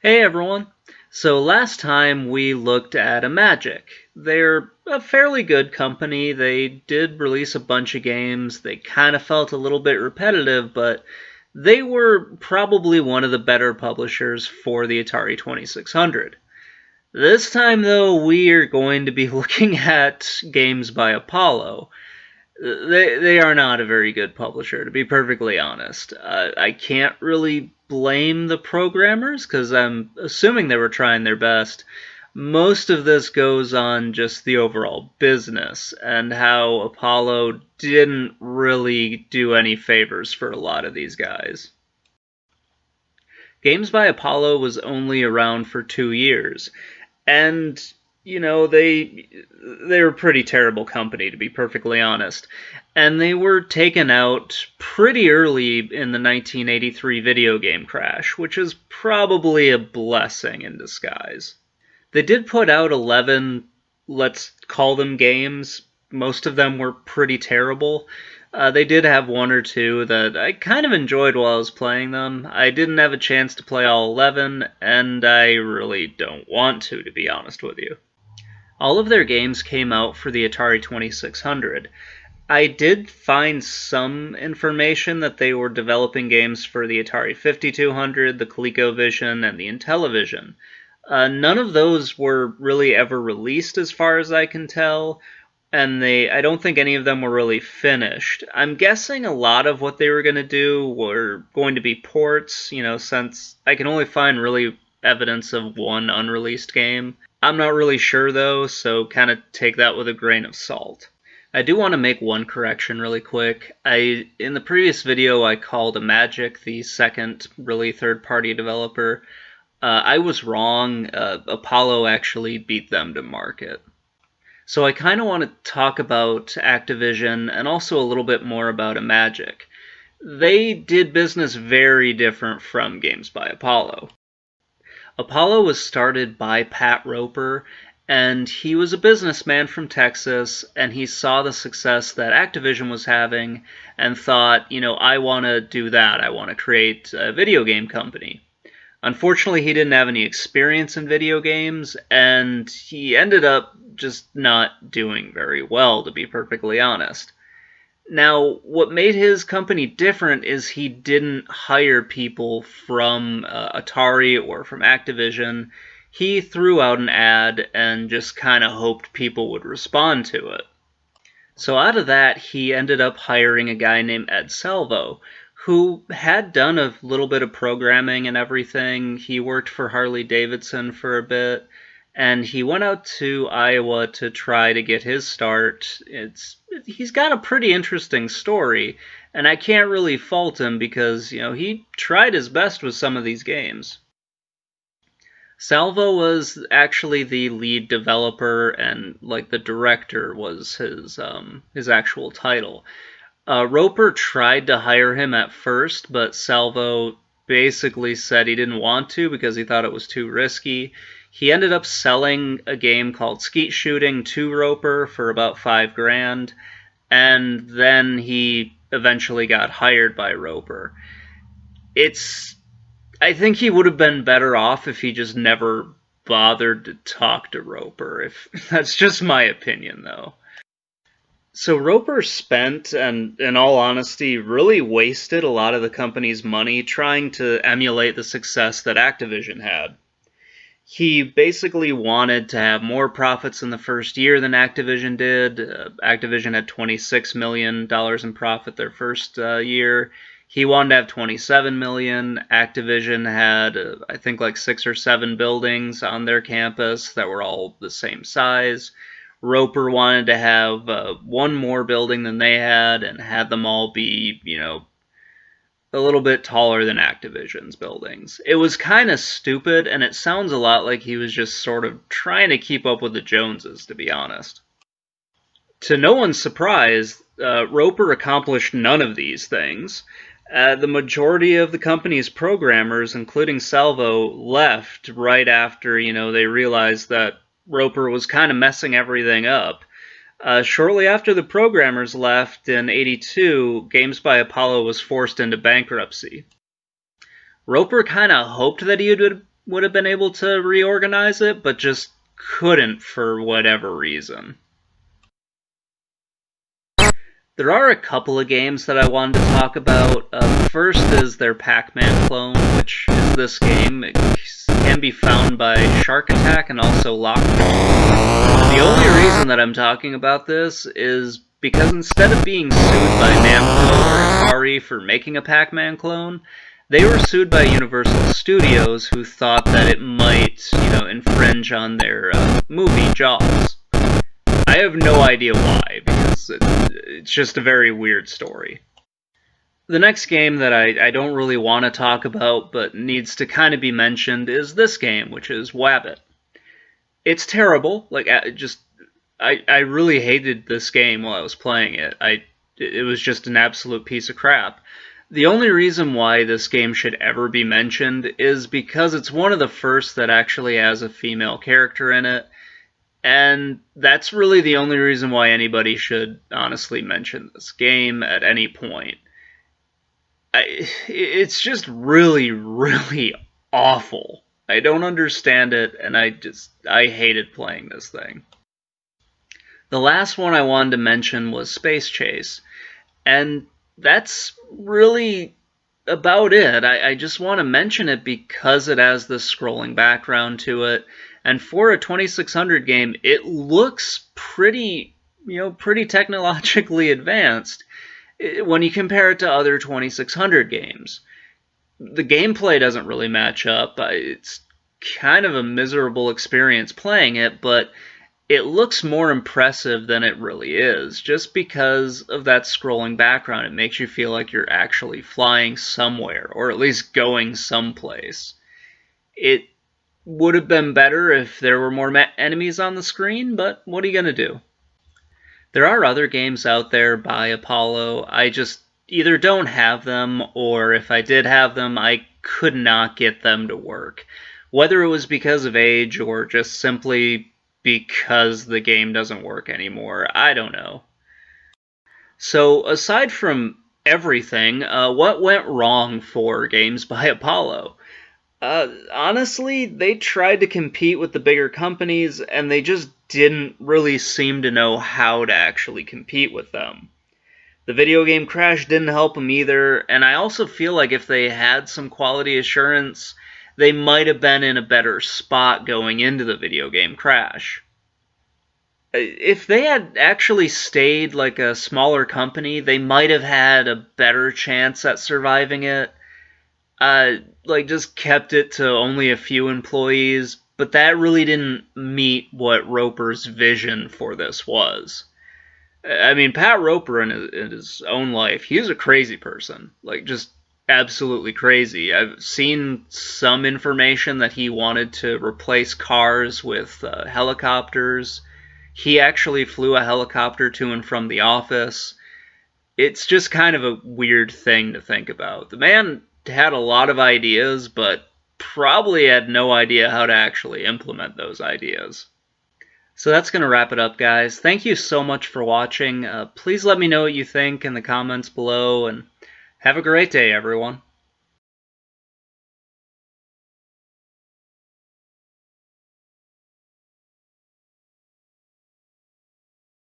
Hey everyone! So last time we looked at Magic. They're a fairly good company. They did release a bunch of games. They kind of felt a little bit repetitive, but they were probably one of the better publishers for the Atari 2600. This time though, we are going to be looking at games by Apollo. They are not a very good publisher, to be perfectly honest. I can't really blame the programmers, because I'm assuming they were trying their best. Most of this goes on just the overall business, and how Apollo didn't really do any favors for a lot of these guys. Games by Apollo was only around for 2 years, and they were a pretty terrible company, to be perfectly honest. And they were taken out pretty early in the 1983 video game crash, which is probably a blessing in disguise. They did put out 11, let's call them games. Most of them were pretty terrible. They did have one or two that I kind of enjoyed while I was playing them. I didn't have a chance to play all 11, and I really don't want to be honest with you. All of their games came out for the Atari 2600. I did find some information that they were developing games for the Atari 5200, the ColecoVision, and the Intellivision. None of those were really ever released as far as I can tell, and I don't think any of them were really finished. I'm guessing a lot of what they were going to do were going to be ports, since I can only find really evidence of one unreleased game. I'm not really sure though, so kind of take that with a grain of salt. I do want to make one correction really quick. In the previous video I called Magic the second really third-party developer. I was wrong. Apollo actually beat them to market. So I kind of want to talk about Activision and also a little bit more about Magic. They did business very different from Games by Apollo. Apollo was started by Pat Roper, and he was a businessman from Texas, and he saw the success that Activision was having and thought, I want to do that. I want to create a video game company. Unfortunately, he didn't have any experience in video games, and he ended up just not doing very well, to be perfectly honest. Now, what made his company different is he didn't hire people from Atari or from Activision. He threw out an ad and just kind of hoped people would respond to it. So out of that, he ended up hiring a guy named Salvo, who had done a little bit of programming and everything. He worked for Harley-Davidson for a bit, and he went out to Iowa to try to get his start. He's got a pretty interesting story, and I can't really fault him because, he tried his best with some of these games. Salvo was actually the lead developer, and the director was his actual title. Roper tried to hire him at first, but Salvo basically said he didn't want to because he thought it was too risky. He ended up selling a game called Skeet Shooting to Roper for about $5,000, and then he eventually got hired by Roper. I think he would have been better off if he just never bothered to talk to Roper. That's just my opinion, though. So Roper spent, and in all honesty, really wasted a lot of the company's money trying to emulate the success that Activision had. He basically wanted to have more profits in the first year than Activision did. Activision had $26 million in profit their first year. He wanted to have $27 million. Activision had, I think, 6 or 7 buildings on their campus that were all the same size. Roper wanted to have one more building than they had and had them all be, a little bit taller than Activision's buildings. It was kind of stupid, and it sounds a lot like he was just sort of trying to keep up with the Joneses, to be honest. To no one's surprise, Roper accomplished none of these things. The majority of the company's programmers, including Salvo, left right after, they realized that Roper was kind of messing everything up. Shortly after the programmers left in '82, Games by Apollo was forced into bankruptcy. Roper kind of hoped that he would would have been able to reorganize it, but just couldn't for whatever reason. There are a couple of games that I wanted to talk about. First is their PacMan Clone, which is this game. It can be found by Shark Attack and also Lockjaw. The only reason that I'm talking about this is because instead of being sued by Namco or Atari for making a PacMan clone, they were sued by Universal Studios, who thought that it might, infringe on their movie Jaws. I have no idea why, because it's just a very weird story. The next game that I don't really want to talk about, but needs to kind of be mentioned, is this game, which is Wabbit. It's terrible. I really hated this game while I was playing it. It was just an absolute piece of crap. The only reason why this game should ever be mentioned is because it's one of the first that actually has a female character in it, and that's really the only reason why anybody should honestly mention this game at any point. It's just really, really awful. I don't understand it, and I hated playing this thing. The last one I wanted to mention was Space Chase, and that's really about it. I just want to mention it because it has this scrolling background to it, and for a 2600 game, it looks pretty technologically advanced when you compare it to other 2600 games. The gameplay doesn't really match up. It's kind of a miserable experience playing it, but it looks more impressive than it really is, just because of that scrolling background. It makes you feel like you're actually flying somewhere, or at least going someplace. It would have been better if there were more enemies on the screen, but what are you going to do? There are other games out there by Apollo. I just either don't have them, or if I did have them, I could not get them to work. Whether it was because of age or just simply because the game doesn't work anymore, I don't know. So, aside from everything, what went wrong for games by Apollo? Honestly, they tried to compete with the bigger companies, and they just didn't really seem to know how to actually compete with them. The video game crash didn't help them either, and I also feel like if they had some quality assurance, they might have been in a better spot going into the video game crash. If they had actually stayed like a smaller company, they might have had a better chance at surviving it. Just kept it to only a few employees, but that really didn't meet what Roper's vision for this was. I mean, Pat Roper in his own life, he was a crazy person. Just absolutely crazy. I've seen some information that he wanted to replace cars with helicopters. He actually flew a helicopter to and from the office. It's just kind of a weird thing to think about. The man had a lot of ideas, but probably had no idea how to actually implement those ideas. So that's going to wrap it up, guys. Thank you so much for watching. Please let me know what you think in the comments below, and have a great day, everyone.